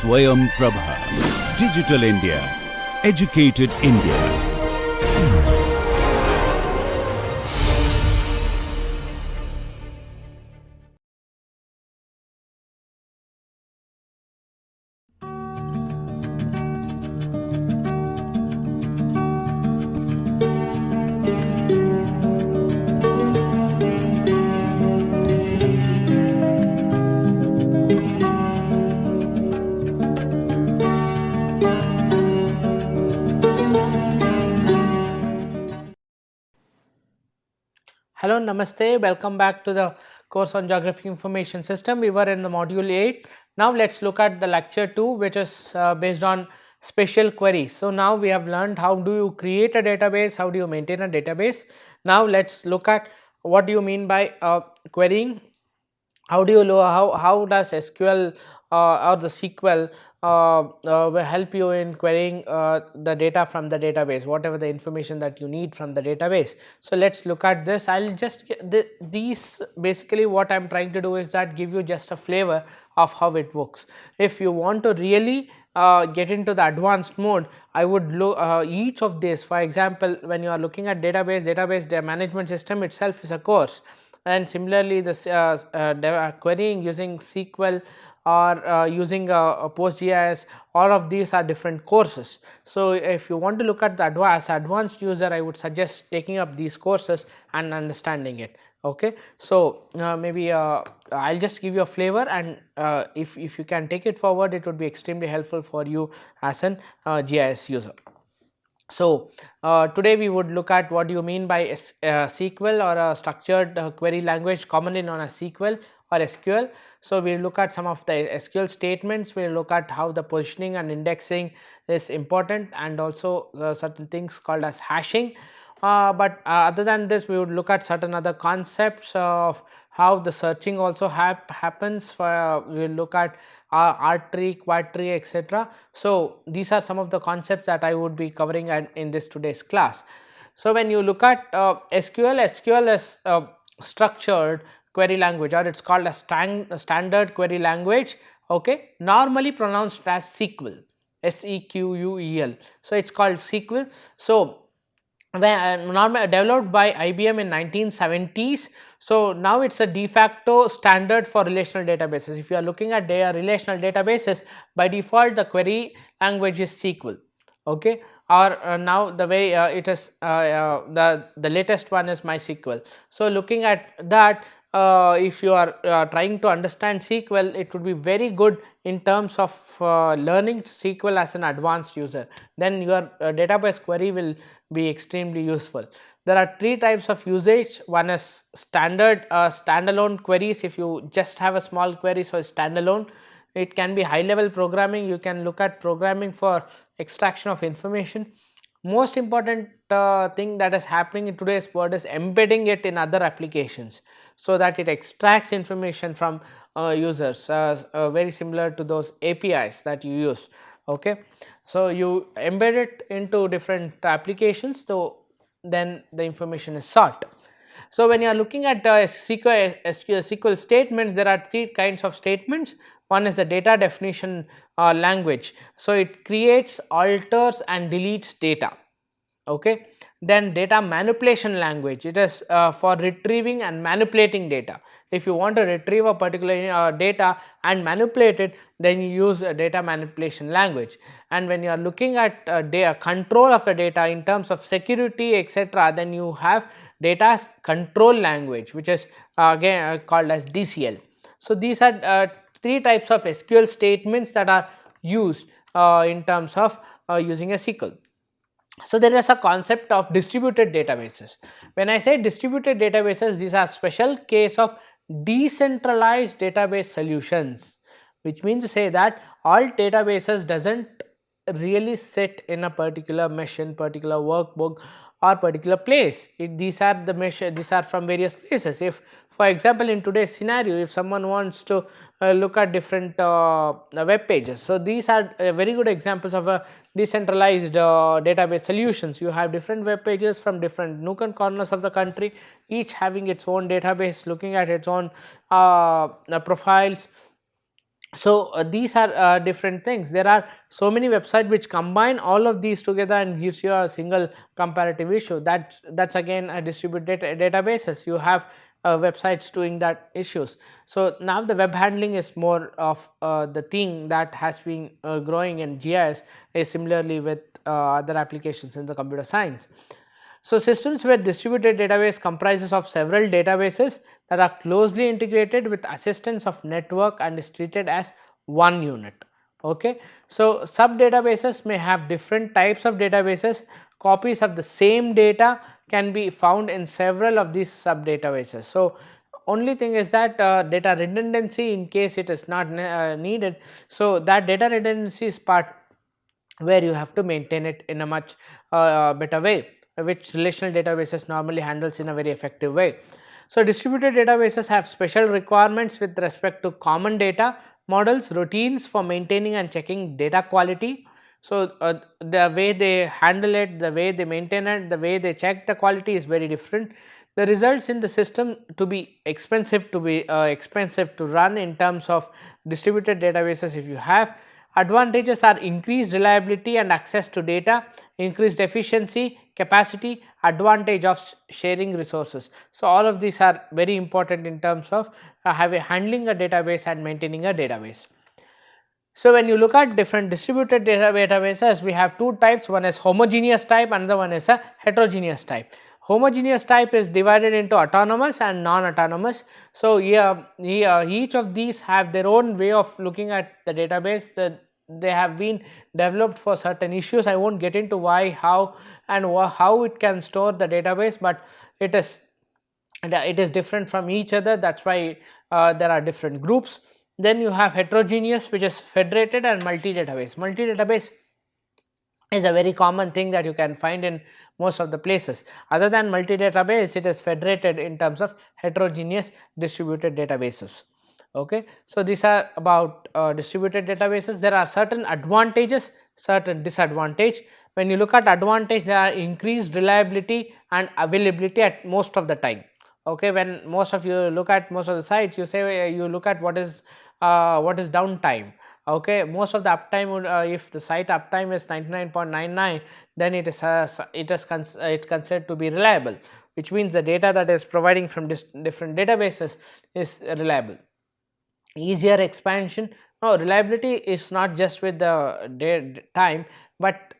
SwayamPrabha. Digital India. Educated India. Hello, Namaste. Welcome back to the course on Geographic Information System. We were in the module 8. Now let's look at the lecture 2, which is based on spatial queries. So now we have learned how do you create a database, how do you maintain a database. Now let's look at what do you mean by querying. How do you know how does SQL or the SQL will help you in querying the data from the database, whatever the information that you need from the database. So let's look at this. I'll just these basically what I'm trying to do is that give you just a flavor of how it works. If you want to really get into the advanced mode, I would look each of these. For example, when you are looking at database management system itself is a course. And similarly, this querying using SQL or using PostGIS, all of these are different courses. So if you want to look at the advanced user, I would suggest taking up these courses and understanding it. Okay, so maybe I'll just give you a flavor, and if you can take it forward, it would be extremely helpful for you as an GIS user. So today we would look at what do you mean by SQL or a structured query language, commonly known as SQL or SQL. So we will look at some of the SQL statements, we will look at how the positioning and indexing is important, and also certain things called as hashing. But other than this, we would look at certain other concepts of how the searching also happens. We will look at art tree, quad tree, etc. So these are some of the concepts that I would be covering in this today's class. So when you look at SQL is structured query language, or it's called a standard query language. Okay, normally pronounced as SQL, SEQUEL. So it's called SQL. So developed by IBM in 1970s. So now it's a de facto standard for relational databases. If you are looking at their relational databases, by default the query language is SQL. Okay, or now the way it is the latest one is MySQL. So looking at that, if you are trying to understand SQL, it would be very good in terms of learning SQL as an advanced user. Then your database query will be extremely useful. There are three types of usage. One is standard standalone queries. If you just have a small query, so it's standalone. It can be high level programming. You can look at programming for extraction of information. Most important thing that is happening in today's world is embedding it in other applications, so that it extracts information from users, very similar to those APIs that you use. Okay, so you embed it into different applications, so then the information is sought. So when you are looking at SQL statements, there are three kinds of statements. One is the data definition language. So it creates, alters and deletes data. Okay, then data manipulation language, it is for retrieving and manipulating data. If you want to retrieve a particular data and manipulate it, then you use a data manipulation language. And when you are looking at control of the data in terms of security, etc., then you have data control language, which is again called as DCL. So these are three types of SQL statements that are used in terms of using a SQL. So there is a concept of distributed databases. When I say distributed databases, these are special case of decentralized database solutions, which means to say that all databases doesn't really sit in a particular mesh, in particular workbook or particular place. These are the mesh, these are from various places. If for example in today's scenario, if someone wants to look at different web pages, so these are very good examples of a decentralized database solutions. You have different web pages from different nook and corners of the country, each having its own database, looking at its own profiles. So these are different things. There are so many websites which combine all of these together and gives you a single comparative issue. That's again a distributed databases. You have websites doing that issues. So now the web handling is more of the thing that has been growing in GIS, is similarly with other applications in the computer science. So systems where distributed database comprises of several databases that are closely integrated with assistance of network and is treated as one unit. Okay. So sub databases may have different types of databases. Copies of the same data can be found in several of these sub databases. So only thing is that data redundancy in case it is not needed. So that data redundancy is part where you have to maintain it in a much better way, which relational databases normally handles in a very effective way. So distributed databases have special requirements with respect to common data models, routines for maintaining and checking data quality. So the way they handle it, the way they maintain it, the way they check the quality is very different. The results in the system to be expensive to run in terms of distributed databases. If you have advantages are increased reliability and access to data, increased efficiency, capacity, advantage of sharing resources. So all of these are very important in terms of handling a database and maintaining a database. So when you look at different distributed databases, we have two types. One is homogeneous type, another one is a heterogeneous type. Homogeneous type is divided into autonomous and non-autonomous. So each of these have their own way of looking at the database. They have been developed for certain issues. I won't get into why, how, and how it can store the database, but it is different from each other. That's why there are different groups. Then you have heterogeneous, which is federated, and multi-database. Multi-database is a very common thing that you can find in most of the places. Other than multi-database, it is federated in terms of heterogeneous distributed databases. Okay. So these are about distributed databases. There are certain advantages, certain disadvantage. When you look at advantage, there are increased reliability and availability at most of the time. Okay. When most of you look at most of the sites, you say you look at what is downtime. Okay, most of the uptime would, if the site uptime is 99.99, then it is considered to be reliable, which means the data that is providing from different databases is reliable. Easier expansion. No, reliability is not just with the time, but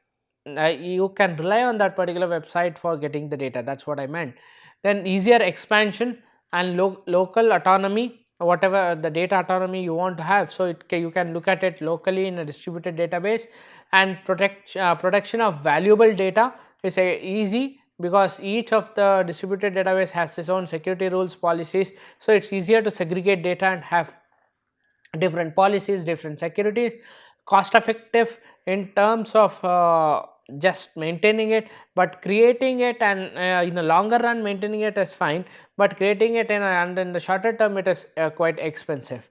you can rely on that particular website for getting the data. That's what I meant. Then easier expansion and local autonomy, whatever the data autonomy you want to have. So you can look at it locally in a distributed database. And protection of valuable data is easy, because each of the distributed database has its own security rules, policies. So it's easier to segregate data and have different policies, different securities. Cost effective in terms of just maintaining it, but creating it, and in a longer run maintaining it is fine, but creating it and in the shorter term it is quite expensive.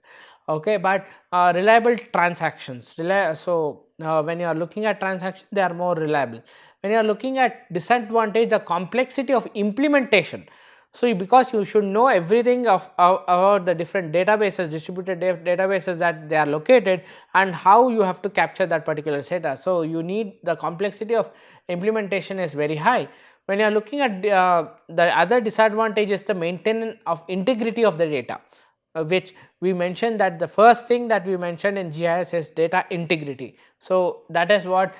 Okay, but reliable transactions. So when you are looking at transactions, they are more reliable. When you are looking at disadvantage, the complexity of implementation. So because you should know everything of about the different databases, distributed databases that they are located, and how you have to capture that particular data. So you need, the complexity of implementation is very high. When you are looking at the other disadvantage is the maintenance of integrity of the data, which we mentioned that the first thing that we mentioned in GIS is data integrity. So that is what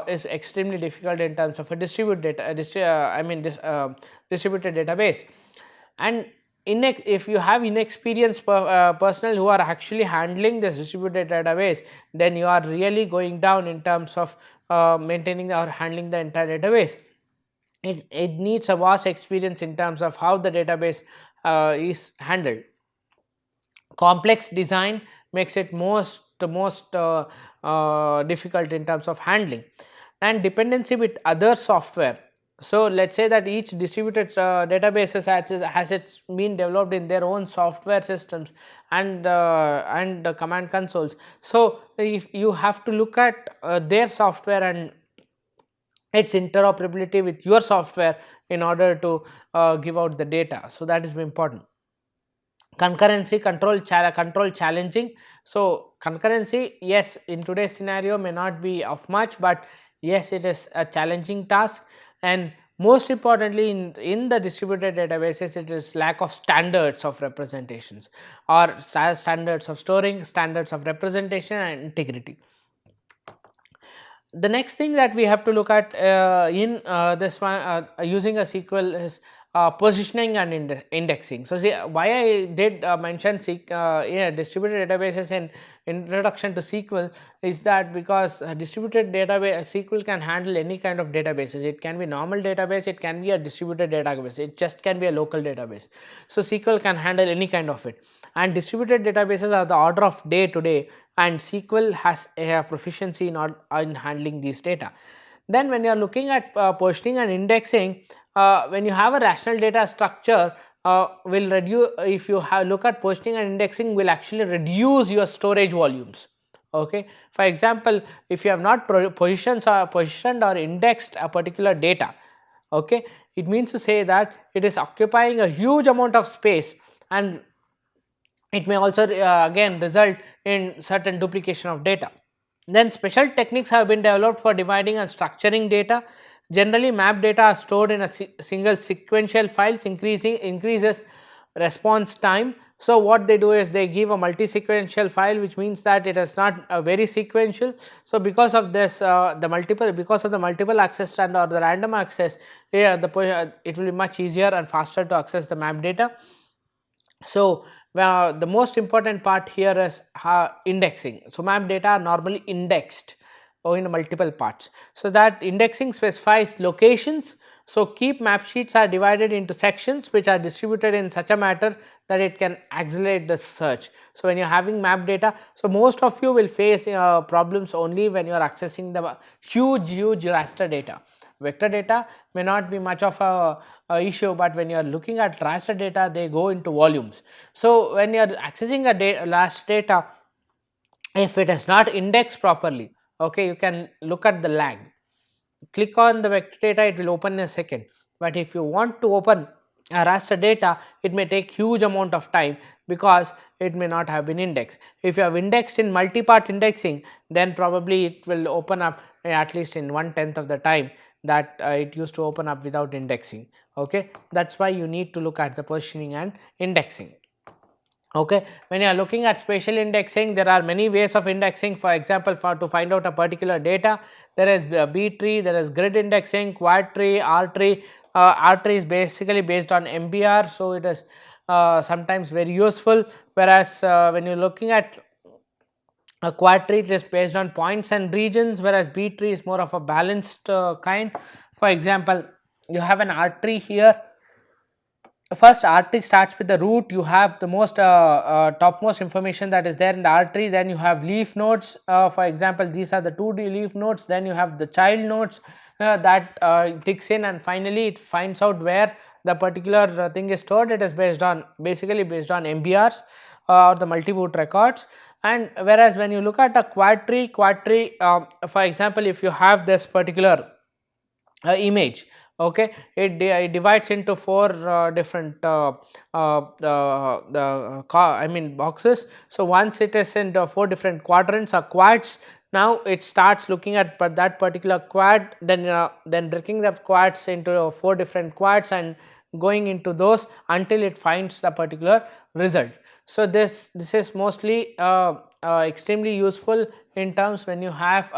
is extremely difficult in terms of a distributed database. And if you have inexperienced personnel who are actually handling this distributed database, then you are really going down in terms of maintaining or handling the entire database. It needs a vast experience in terms of how the database is handled. Complex design makes it most difficult in terms of handling. And dependency with other software. So let's say that each distributed databases has it's been developed in their own software systems and the command consoles. So if you have to look at their software and its interoperability with your software in order to give out the data. So that is important. concurrency control challenging. So concurrency, yes, in today's scenario may not be of much, but yes, it is a challenging task. And most importantly, in the distributed databases, it is lack of standards of representations, or standards of storing, standards of representation and integrity. The next thing that we have to look at in this one using a SQL is positioning and indexing. So, see, why I did mention distributed databases in introduction to SQL is that because distributed database SQL can handle any kind of databases. It can be normal database, it can be a distributed database, it just can be a local database. So, SQL can handle any kind of it, and distributed databases are the order of day today, and SQL has a proficiency in handling these data. Then when you are looking at positioning and indexing, when you have a rational data structure, will reduce, if you look at positioning and indexing, will actually reduce your storage volumes. Okay, for example, if you have not positioned or indexed a particular data, okay, it means to say that it is occupying a huge amount of space, and it may also again result in certain duplication of data. Then special techniques have been developed for dividing and structuring data. Generally, map data are stored in a single sequential files, increases response time. So what they do is they give a multi-sequential file, which means that it is not very sequential. So because of this, because of the multiple access and or the random access, it will be much easier and faster to access the map data. So the most important part here is indexing. So map data are normally indexed in multiple parts. So that indexing specifies locations. So keep map sheets are divided into sections which are distributed in such a manner that it can accelerate the search. So when you are having map data, so most of you will face problems only when you are accessing the huge raster data. Vector data may not be much of a issue, but when you are looking at raster data, they go into volumes. So when you are accessing a raster data, if it is not indexed properly, okay, you can look at the lag. Click on the vector data, it will open in a second, but if you want to open a raster data, it may take huge amount of time because it may not have been indexed. If you have indexed in multi-part indexing, then probably it will open up at least in 1/10 of the time that it used to open up without indexing. Okay, that's why you need to look at the positioning and indexing. Okay, when you are looking at spatial indexing, there are many ways of indexing. For example, to find out a particular data, there is B tree, there is grid indexing, quad tree, R tree. R tree is basically based on MBR, so it is sometimes very useful, whereas when you are looking at a quad tree, it is based on points and regions, whereas B tree is more of a balanced kind. For example, you have an R tree here. First, R tree starts with the root. You have the most topmost information that is there in the R tree. Then you have leaf nodes. For example, these are the 2D leaf nodes. Then you have the child nodes that ticks in, and finally it finds out where the particular thing is stored. It is basically based on MBRs or the multi-boot records. And whereas when you look at a quad tree, for example, if you have this particular image, okay, it divides into 4 different boxes. So once it is in the 4 different quadrants or quads, now it starts looking at that particular quad, then breaking the quads into 4 different quads and going into those until it finds the particular result. So this is mostly extremely useful in terms when you have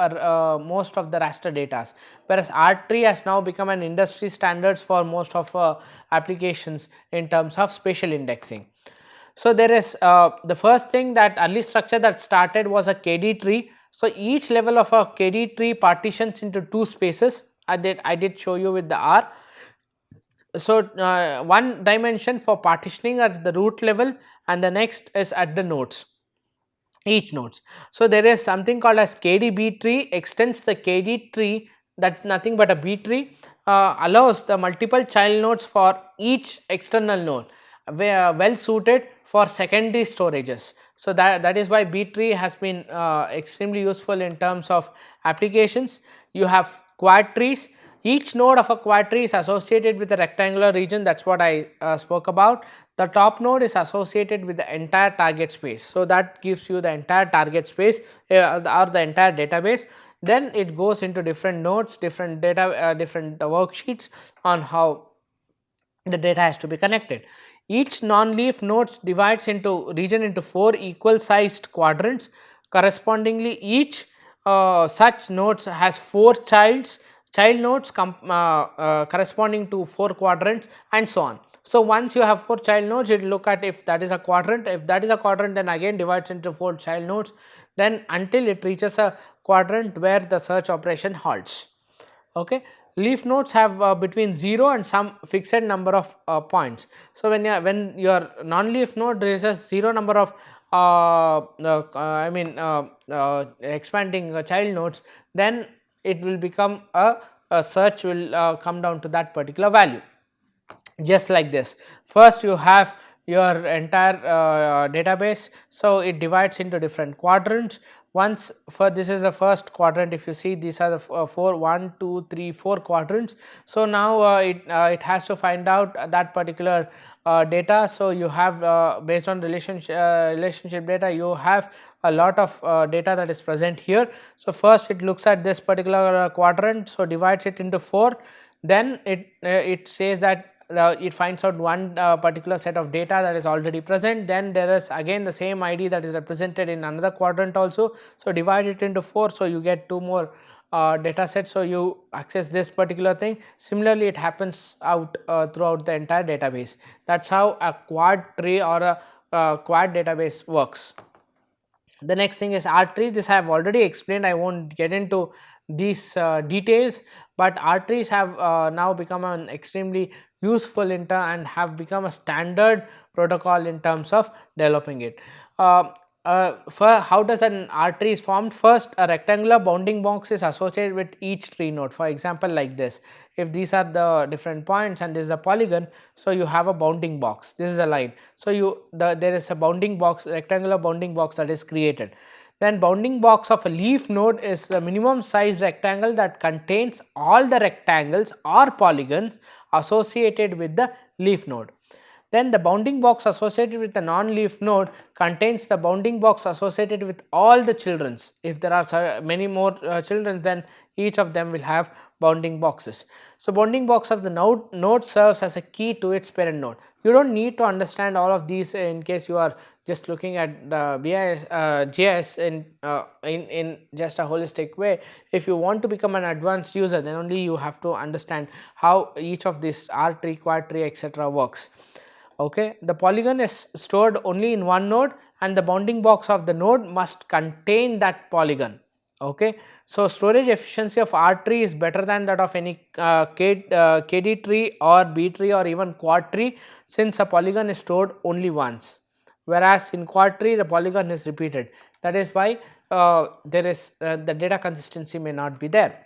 most of the raster data, whereas R tree has now become an industry standards for most of applications in terms of spatial indexing. So there is the first thing, that early structure that started was a KD tree. So each level of a KD tree partitions into 2 spaces. I did show you with the R. So one dimension for partitioning at the root level, and the next is at the nodes, each nodes. So there is something called as KD tree, extends the KD tree, that's nothing but a B tree, allows the multiple child nodes for each external node, well suited for secondary storages. So that is why B tree has been extremely useful in terms of applications. You have quad trees. Each node of a quad tree is associated with a rectangular region, that's what I spoke about. the top node is associated with the entire target space. So, that gives you the entire target space or the entire database. Then it goes into different nodes, different data, different worksheets on how the data has to be connected. Each non-leaf node divides into region into 4 equal sized quadrants. Correspondingly, each such nodes has 4 child nodes corresponding to 4 quadrants, and so on. So, once you have 4 child nodes, it will look at if that is a quadrant. If that is a quadrant, then again divides into 4 child nodes, then until it reaches a quadrant where the search operation halts. Okay. Leaf nodes have between 0 and some fixed number of points. So, when your non-leaf node reaches 0 number of expanding child nodes, then it will become a search will come down to that particular value. Just like this, first you have your entire database. So, it divides into different quadrants. Once for this is the first quadrant, if you see these are the 1, 2, 3, 4 quadrants. So, now it has to find out that particular data. So, you have based on relationship data, you have a lot of data that is present here. So, first it looks at this particular quadrant, so divides it into 4, then it says that it finds out one particular set of data that is already present. Then there is again the same ID that is represented in another quadrant also. So, divide it into 4. So, you get 2 more data sets. So, you access this particular thing. Similarly, it happens out throughout the entire database. That is how a quad tree or a quad database works. The next thing is R trees. This I have already explained. I will not get into these details, but R trees have now become an extremely useful and have become a standard protocol in terms of developing it. For how does an R tree is formed? First, a rectangular bounding box is associated with each tree node. For example, like this, if these are the different points and this is a polygon, so you have a bounding box, this is a line. So, there is a bounding box, rectangular bounding box that is created. Then bounding box of a leaf node is the minimum size rectangle that contains all the rectangles or polygons associated with the leaf node. Then the bounding box associated with the non-leaf node contains the bounding box associated with all the childrens. If there are many more children, then each of them will have bounding boxes. So, bounding box of the node serves as a key to its parent node. You do not need to understand all of these in case you are just looking at the GIS in just a holistic way. If you want to become an advanced user, then only you have to understand how each of these R tree, quad tree, etc. works. Okay. The polygon is stored only in one node and the bounding box of the node must contain that polygon. Okay. So, storage efficiency of R tree is better than that of any KD tree or B tree or even quad tree, since a polygon is stored only once, whereas in quad tree the polygon is repeated. That is why there is the data consistency may not be there.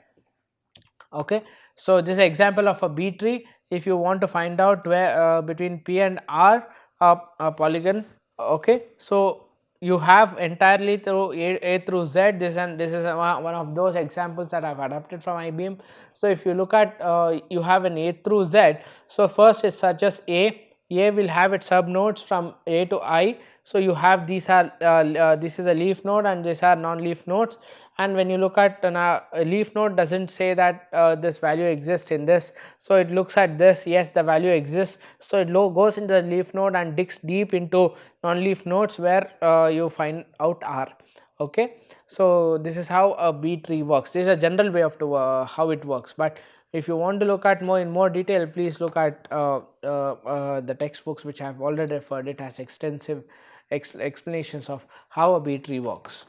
Okay. So, this is an example of a B tree. If you want to find out where between P and R a polygon. Okay. So, you have entirely through A through Z, this is one of those examples that I have adapted from IBM. So, if you look at you have an A through Z. So, first is such as A will have its sub nodes from A to I. So, you have these are this is a leaf node and these are non-leaf nodes, and when you look at a leaf node does not say that this value exists in this. So, it looks at this, yes, the value exists. So, it goes into the leaf node and digs deep into non-leaf nodes where you find out R. Okay. So, this is how a B tree works. This is a general way of how it works, but if you want to look at in more detail, please look at the textbooks which I have already referred. It has extensive explanations of how a B tree works.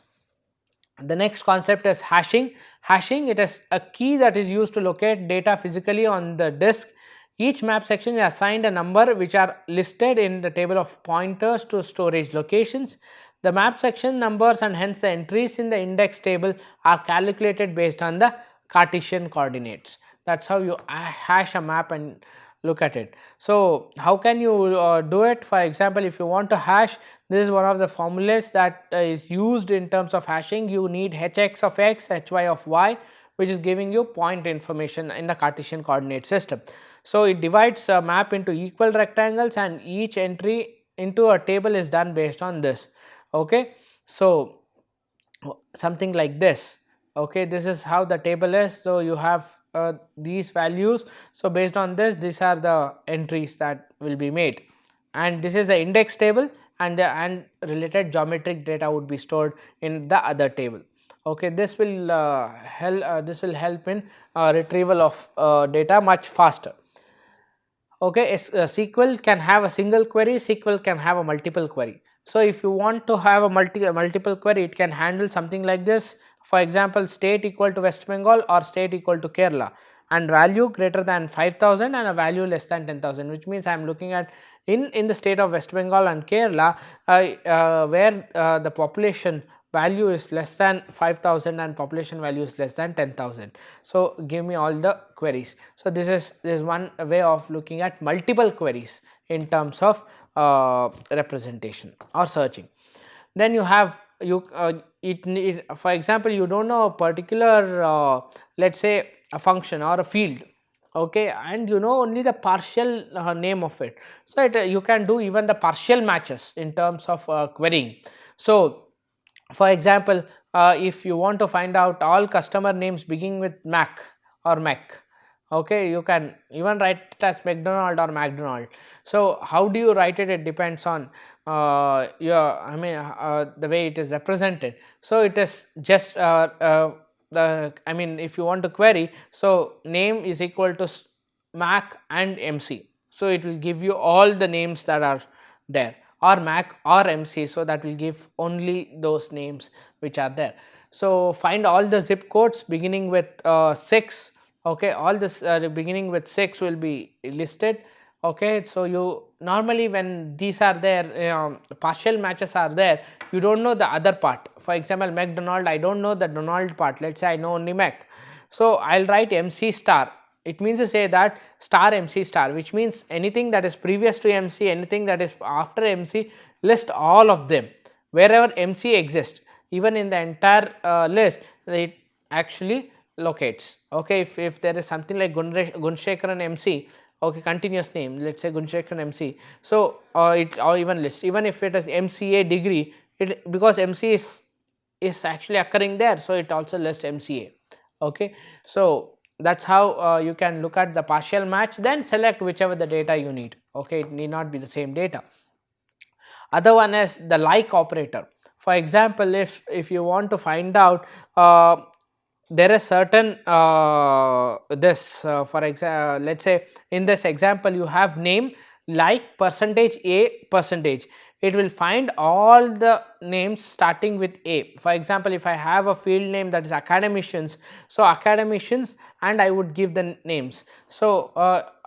The next concept is hashing. Hashing, it is a key that is used to locate data physically on the disk. Each map section is assigned a number which are listed in the table of pointers to storage locations. The map section numbers and hence the entries in the index table are calculated based on the Cartesian coordinates. That is how you hash a map and look at it. So, how can you do it? For example, if you want to hash, this is one of the formulas that is used in terms of hashing. You need hx of x, hy of y, which is giving you point information in the Cartesian coordinate system. So it divides a map into equal rectangles, and each entry into a table is done based on this. Okay, so something like this. Okay, this is how the table is. So you have these values. So based on this, these are the entries that will be made, and this is the index table, and related geometric data would be stored in the other table. Okay, this will help in retrieval of data much faster. Okay, SQL can have a single query, SQL can have a multiple query. So if you want to have a multiple query, it can handle something like this. For example, state equal to West Bengal or state equal to Kerala, and value greater than 5,000 and a value less than 10,000, which means I am looking at in the state of West Bengal and Kerala, where the population value is less than 5,000 and population value is less than 10,000. So give me all the queries. So this is one way of looking at multiple queries in terms of representation or searching. Then you have for example, you don't know a particular let's say a function or a field, okay, and you know only the partial name of it. So you can do even the partial matches in terms of querying. So for example, if you want to find out all customer names beginning with Mac or Mac, okay, you can even write it as McDonald or McDonald. So how do you write it? It depends on the way it is represented. So it is just if you want to query, so name is equal to Mac and MC. So it will give you all the names that are there, or Mac or MC, so that will give only those names which are there. So find all the zip codes beginning with 6. Okay, all this beginning with 6 will be listed. Okay, so you normally, when these are there, partial matches are there, you don't know the other part. For example, McDonald, I don't know the Donald part. Let's say I know only Mac, so I'll write MC star. It means to say that star MC star, which means anything that is previous to MC, anything that is after MC, list all of them wherever MC exists. Even in the entire list, it actually locates. Okay, if there is something like Gunshekaran MC, okay, continuous name, let's say Gunshekaran MC, so it or even lists, even if it is MCA degree, it, because MC is actually occurring there, so it also lists MCA. Okay, so that's how you can look at the partial match, then select whichever the data you need. Okay, it need not be the same data. Other one is the like operator. For example, if you want to find out there is certain for example, let's say in this example you have name like percentage a percentage, it will find all the names starting with A. For example, if I have a field name that is academicians, so academicians, and I would give the names. So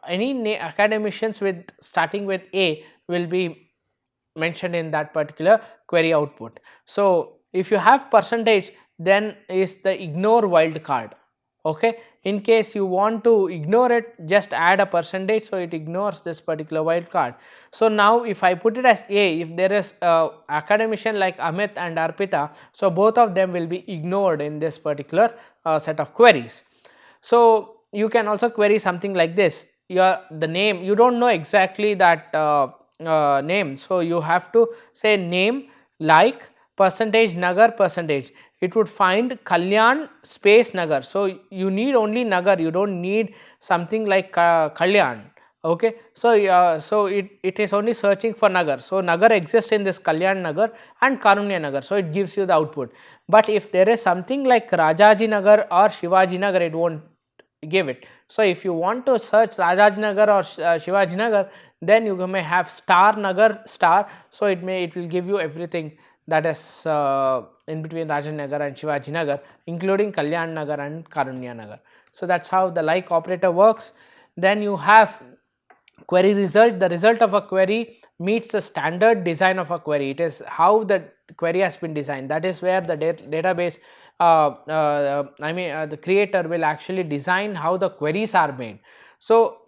any academicians with starting with A will be mentioned in that particular query output. So if you have percentage, then is the ignore wildcard. Okay, in case you want to ignore it, just add a percentage, so it ignores this particular wildcard. So now if I put it as A, if there is a academician like Amit and Arpita, so both of them will be ignored in this particular set of queries. So you can also query something like this. The name, you don't know exactly that name, so you have to say name like percentage Nagar percentage. It would find Kalyan space Nagar. So you need only Nagar, you don't need something like Kalyan. Okay, so so it is only searching for Nagar. So Nagar exists in this Kalyan Nagar and Karunya Nagar, so it gives you the output. But if there is something like Rajaji Nagar or Shivaji Nagar, it won't give it. So if you want to search Rajaji Nagar or Shivaji Nagar, then you may have star Nagar star, so it will give you everything that is in between Rajan Nagar and Shivaji Nagar, including Kalyan Nagar and Karunya Nagar. So that's how the like operator works. Then you have query result. The result of a query meets the standard design of a query. It is how the query has been designed. That is where the database the creator will actually design how the queries are made. So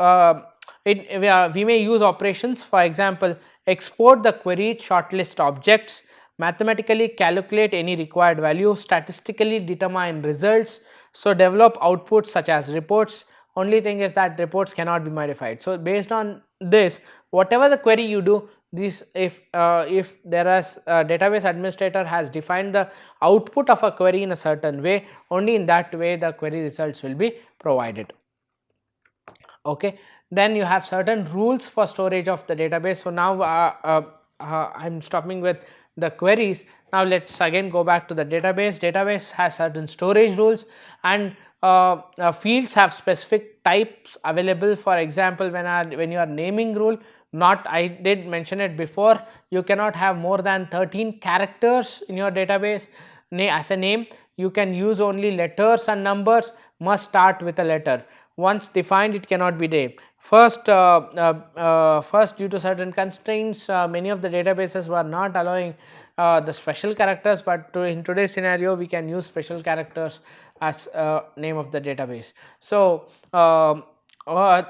we may use operations. For example, export the queried shortlist objects, mathematically calculate any required value, statistically determine results. So develop outputs such as reports. only thing is that reports cannot be modified. So based on this, whatever the query you do, this if there is a database administrator has defined the output of a query in a certain way, only in that way the query results will be provided. Okay, then you have certain rules for storage of the database. So now I am stopping with the queries. Now let's again go back to the database. Database has certain storage rules, and fields have specific types available. For example, when you are naming rule, not, I did mention it before, you cannot have more than 13 characters in your database as a name. You can use only letters and numbers, must start with a letter. Once defined, it cannot be named. First, due to certain constraints, many of the databases were not allowing the special characters, but in today's scenario we can use special characters as name of the database. So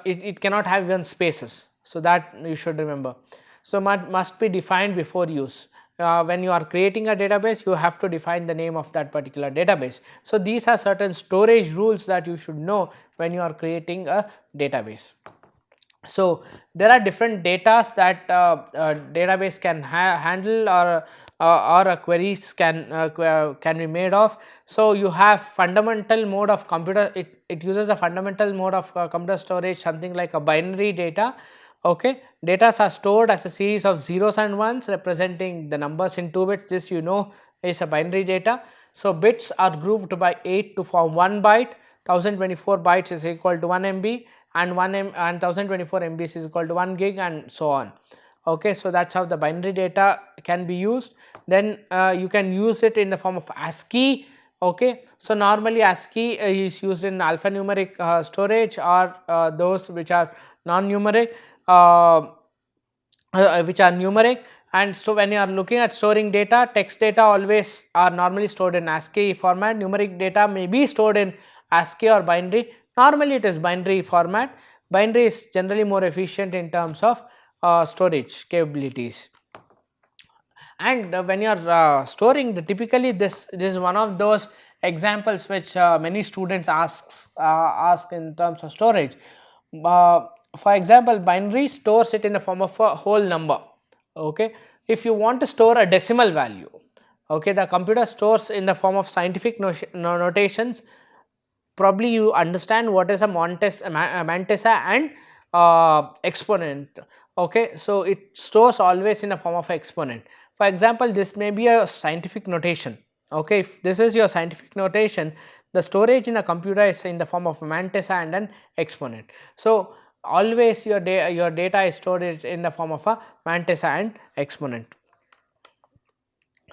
it cannot have even spaces, so that you should remember. So must be defined before use. When you are creating a database, you have to define the name of that particular database. So these are certain storage rules that you should know when you are creating a database. So there are different datas that database can handle, or queries can be made of. So you have fundamental mode of computer, it uses a fundamental mode of computer storage, something like a binary data. Okay, data are stored as a series of zeros and ones representing the numbers in 2 bits. This you know is a binary data. So bits are grouped by 8 to form 1 byte. 1024 bytes is equal to 1 MB, and 1024 MBs is equal to 1 gig, and so on. Okay, so that's how the binary data can be used. Then you can use it in the form of ASCII. Okay, so normally ASCII is used in alphanumeric storage, or those which are non-numeric, which are numeric. And so when you are looking at storing data, text data always are normally stored in ASCII format. Numeric data may be stored in ASCII or binary. Normally it is binary format. Binary is generally more efficient in terms of storage capabilities. And when you are storing, typically this is one of those examples which many students ask in terms of storage. For example, binary stores it in the form of a whole number. Okay, if you want to store a decimal value, okay, the computer stores in the form of scientific notations. Probably you understand what is a mantissa and exponent. Okay, so it stores always in the form of exponent. For example, this may be a scientific notation. Okay, if this is your scientific notation, the storage in a computer is in the form of a mantissa and an exponent. So always your data is stored in the form of a mantissa and exponent.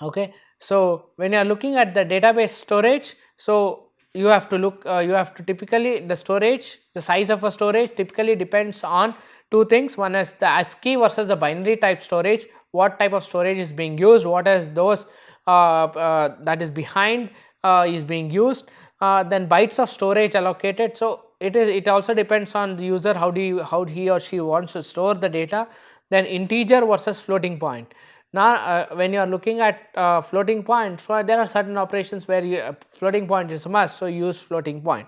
Okay, so when you are looking at the database storage, so you have to look, typically the storage, the size of a storage typically depends on two things. One is the ASCII versus the binary type storage. What type of storage is being used, what is those that is behind is being used. Then bytes of storage allocated. So it also depends on the user, how he or she wants to store the data. Then integer versus floating point. Now when you are looking at floating point, so there are certain operations where floating point is a must, so use floating point.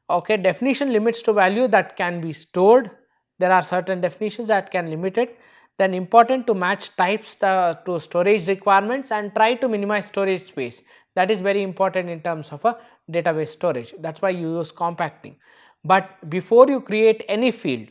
Okay, definition limits to value that can be stored. There are certain definitions that can limit it. Then important to match types to storage requirements, and try to minimize storage space. That is very important in terms of a database storage. That's why you use compacting. But before you create any field,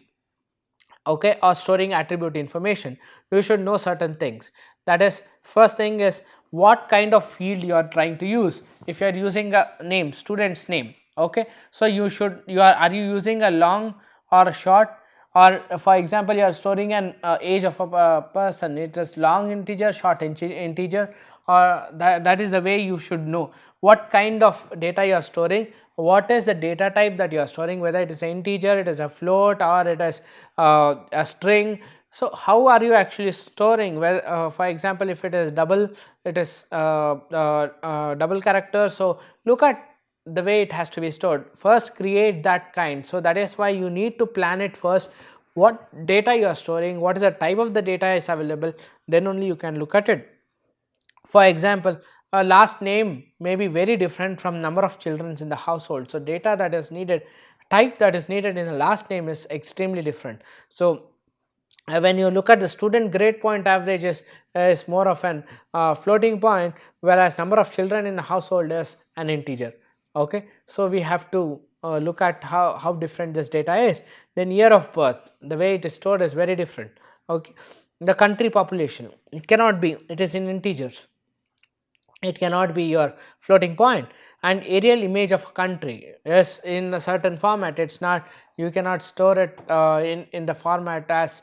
okay, or storing attribute information, you should know certain things. That is, first thing is what kind of field you are trying to use. If you are using a name, student's name, okay, so are you using a long or a short, or for example you are storing an age of a person, it is long integer, short integer, or that is the way you should know what kind of data you are storing, what is the data type that you are storing, whether it is an integer, it is a float, or it is a string. So how are you actually storing? Well, for example, if it is double, it is double character. So look at the way it has to be stored. First create that kind. So that is why you need to plan it first, what data you are storing, what is the type of the data is available, then only you can look at it. For example, a last name may be very different from number of children in the household. So data that is needed type that is needed in the last name is extremely different. So when you look at the student grade point averages is more of an floating point, whereas number of children in the household is an integer. Okay, so we have to look at how different this data is. Then year of birth, the way it is stored is very different. Okay, the country population, it cannot be, it is in integers, it cannot be your floating point. And aerial image of a country is in a certain format, it's not, you cannot store it in the format as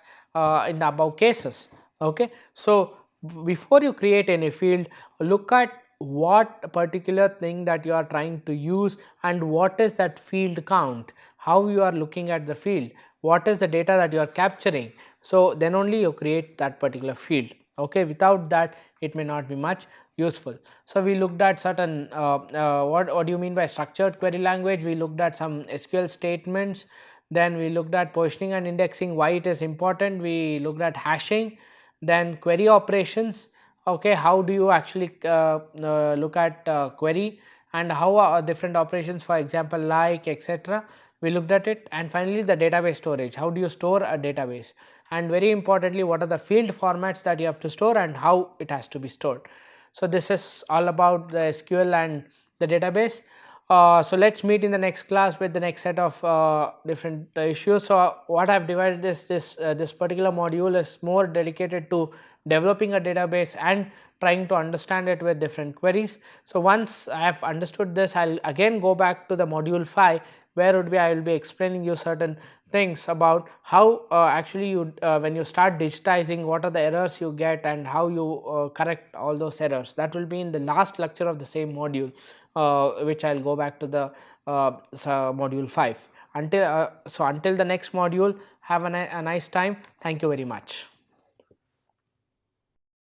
in the above cases. Okay, so before you create any field, look at what particular thing that you are trying to use and what is that field count, how you are looking at the field, what is the data that you are capturing. So then only you create that particular field. Okay, without that it may not be much useful. So we looked at certain what do you mean by structured query language. We looked at some SQL statements, then we looked at positioning and indexing, why it is important. We looked at hashing, then query operations. Okay, how do you actually look at query, and how are different operations, for example like, etc. We looked at it. And finally the database storage, how do you store a database, and very importantly what are the field formats that you have to store and how it has to be stored. So this is all about the SQL and the database. So let's meet in the next class with the next set of different issues. So what I have divided this particular module is more dedicated to developing a database and trying to understand it with different queries. So once I have understood this, I'll again go back to the module 5, where would be I will be explaining you certain things about how actually you when you start digitizing, what are the errors you get and how you correct all those errors. That will be in the last lecture of the same module, which I will go back to the module 5. Until until the next module, have a nice time. Thank you very much.